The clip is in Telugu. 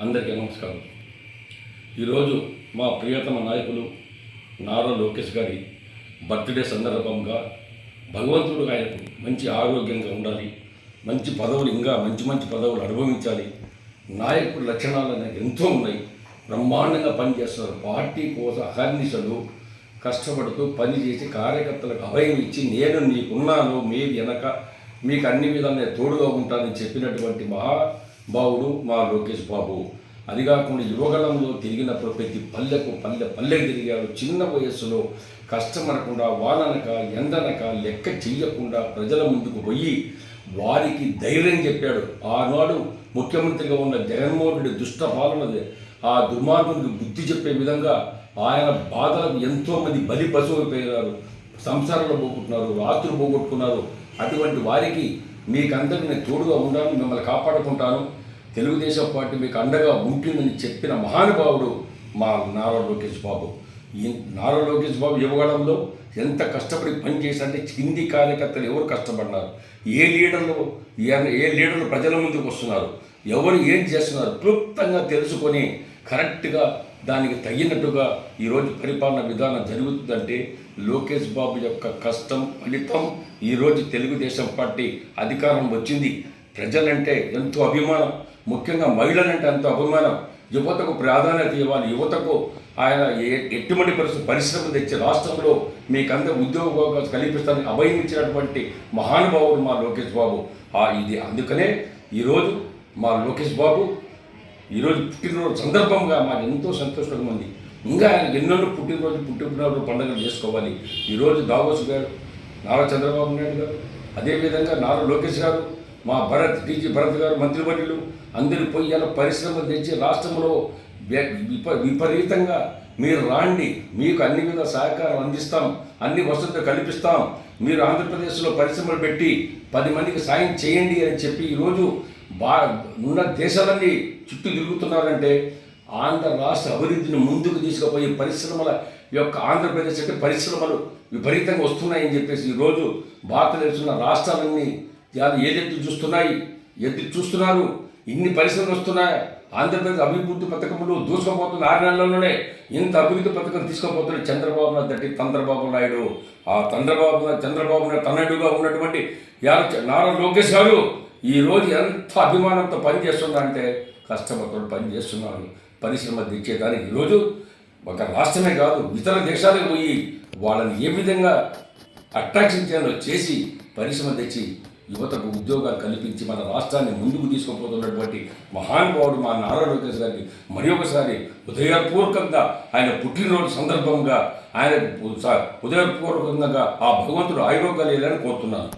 అందరికీ నమస్కారం. ఈరోజు మా ప్రియతమ నాయకులు నారా లోకేష్ గారి బర్త్డే సందర్భంగా భగవంతుడు ఆయనకు మంచి ఆరోగ్యంగా ఉండాలి, మంచి పదవులు ఇంకా మంచి పదవులు అనుభవించాలి. నాయకుల లక్షణాలు అనేది ఎంతో ఉన్నాయి. బ్రహ్మాండంగా పనిచేస్తున్నారు. పార్టీ కోసం అహర్నిశలు కష్టపడుతూ పనిచేసి కార్యకర్తలకు అభయం ఇచ్చి నేను నీకున్నాను, మీరు వెనక మీకు అన్ని విధాలు తోడుగా ఉంటానని చెప్పినటువంటి మహాభావుడు మా లోకేష్ బాబు. అది కాకుండా యువగలంలో తిరిగినప్పుడు ప్రతి పల్లెకు తిరిగాడు. చిన్న వయస్సులో కష్టమనకుండా వాననక ఎండనక లెక్క చెయ్యకుండా ప్రజల ముందుకు పోయి వారికి ధైర్యం చెప్పాడు. ఆనాడు ముఖ్యమంత్రిగా ఉన్న జగన్మోహన్ రెడ్డి దుష్ట పాలనది ఆ దుర్మార్గునికి బుద్ధి చెప్పే విధంగా ఆయన బాధలకు ఎంతోమంది బలి పశువులైపోయినారు, సంసారాలు పోగొట్టుకున్నారు, రాత్రులు పోగొట్టుకున్నారు. అటువంటి వారికి మీకందరికీ నేను తోడుగా ఉండాలని, మిమ్మల్ని కాపాడుకుంటాను, తెలుగుదేశం పార్టీ మీకు అండగా ఉంటుందని చెప్పిన మహానుభావుడు మా నారా లోకేష్ బాబు. ఈ నారా లోకేష్ బాబు యువగడంలో ఎంత కష్టపడి పనిచేశారంటే కింది కార్యకర్తలు ఎవరు కష్టపడినారు, ఏ లీడర్లు ప్రజల ముందుకు వస్తున్నారు, ఎవరు ఏం చేస్తున్నారు క్లుప్తంగా తెలుసుకొని కరెక్ట్గా దానికి తగినట్టుగా ఈరోజు పరిపాలన విధానం జరుగుతుందంటే లోకేష్ బాబు యొక్క కష్టం ఫలితం. ఈరోజు తెలుగుదేశం పార్టీ అధికారం వచ్చింది. ప్రజలంటే ఎంతో అభిమానం, ముఖ్యంగా మహిళలంటే ఎంతో అభిమానం. యువతకు ప్రాధాన్యత ఇవ్వాలి, యువతకు ఆయన ఎటువంటి పరిశ్రమ తెచ్చి రాష్ట్రంలో మీకందరూ ఉద్యోగ కల్పిస్తారని అభయం ఇచ్చినటువంటి మహానుభావుడు మా లోకేష్ బాబు. ఇది అందుకనే ఈరోజు మా లోకేష్ బాబు ఈరోజు పుట్టినరోజు సందర్భంగా మాకు ఎంతో సంతోషంగా ఉంది. ఇంకా ఆయన ఎన్నో పుట్టినరోజు పండుగలు చేసుకోవాలి. ఈరోజు దావోస్ గారు, నారా చంద్రబాబు నాయుడు గారు, అదేవిధంగా నారా లోకేష్ గారు, మా టీజీ భరత్ గారు మంత్రివర్యులు అందరూ పోయి ఇలా పరిశ్రమలు తెచ్చి రాష్ట్రంలో విపరీతంగా మీరు రాండి, మీకు అన్ని విధ సహకారం అందిస్తాం, అన్ని వసతులు కల్పిస్తాం, మీరు ఆంధ్రప్రదేశ్లో పరిశ్రమలు పెట్టి 10 మందికి సాయం చేయండి అని చెప్పి ఈరోజు ఉన్న దేశాలన్నీ చుట్టూ తిరుగుతున్నారంటే ఆంధ్ర రాష్ట్ర అభివృద్ధిని ముందుకు తీసుకుపోయి పరిశ్రమల యొక్క ఆంధ్రప్రదేశ్ అంటే పరిశ్రమలు విపరీతంగా వస్తున్నాయని చెప్పేసి ఈరోజు భారతదేశంలో రాష్ట్రాలన్నీ ఎదురు చూస్తున్నారు. ఇన్ని పరిశ్రమలు వస్తున్నాయి. ఆంధ్రప్రదేశ్ అభివృద్ధి పథకంలో దూసుకుపోతున్న 6 నెలల్లోనే ఇంత అభివృద్ధి పథకం తీసుకుపోతున్న చంద్రబాబు నాయుడు చంద్రబాబు నాయుడు తనయుడుగా ఉన్నటువంటి నారా లోకేష్ గారు ఈరోజు ఎంత అభిమానంతో పనిచేస్తున్నారంటే కష్టపడుతూ పనిచేస్తున్నారు. పరిశ్రమ తెచ్చేదానికి ఈరోజు ఒక రాష్ట్రమే కాదు ఇతర దేశాలకు పోయి వాళ్ళని ఏ విధంగా అట్రాక్షన్ చేసి పరిశ్రమ తెచ్చి యువతకు ఉద్యోగాలు కల్పించి మన రాష్ట్రాన్ని ముందుకు తీసుకుపోతున్నటువంటి మహానుభావుడు మా నారా లోకేష్ గారికి మరి ఒకసారి హృదయపూర్వకంగా ఆయన పుట్టినరోజు సందర్భంగా ఆయన హృదయపూర్వకంగా ఆ భగవంతుడు ఆరోగ్యాలు కోరుతున్నాను.